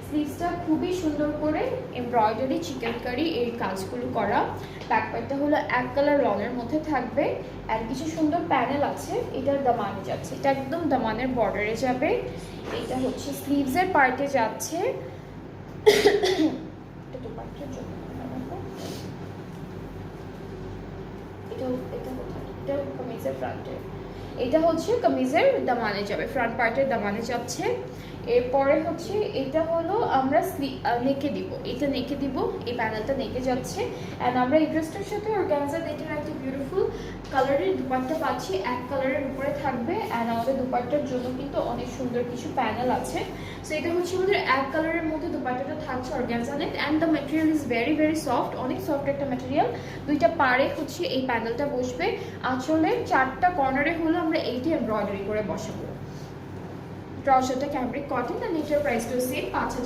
স্লিভসটা খুবই সুন্দর করে এমব্রয়ডারি চিকেনকারি এই কাজগুলো করা। ব্যাক পার্টটা হলো এক কালার লনের মধ্যে থাকবে, আর কিছু সুন্দর প্যানেল আছে। এটার দামানে যাচ্ছে, এটা একদম দামানের বর্ডারে যাবে। এটা হচ্ছে স্লিভসের পার্টে যাচ্ছে। এটা দুপাট্টার জন্য এটা কামিজের ফ্রন্টে, এটা হচ্ছে কামিজের দামানে যাবে, ফ্রন্ট পার্টের দামানে যাচ্ছে। এরপরে হচ্ছে এটা হলো আমরা নেকে দিব, এটা নেকে দিব, এই প্যানেলটা নেকে যাচ্ছে। অ্যান্ড আমরা এই ড্রেসটার সাথে অর্গানজা নেটের একটা বিউটিফুল কালারের দুপাট্টা পাচ্ছি, এক কালারের উপরে থাকবে। অ্যান্ড আমাদের দুপাট্টার জন্য কিন্তু অনেক সুন্দর কিছু প্যানেল আছে। সো এটা হচ্ছে আমাদের এক কালারের মধ্যে দুপাট্টাটা থাকছে organza net. And the material is very very soft, অনেক সফট একটা ম্যাটেরিয়াল। দুইটা পাড়ে হচ্ছে এই প্যানেলটা বসবে। আঁচলের চারটা কর্নারে হলো আমরা এইটি এমব্রয়ডারি করে বসাবো। ট্রাউজারটা ক্যামব্রিক কটন, আর নেটের প্রাইসটাও সেম ৫,০০০।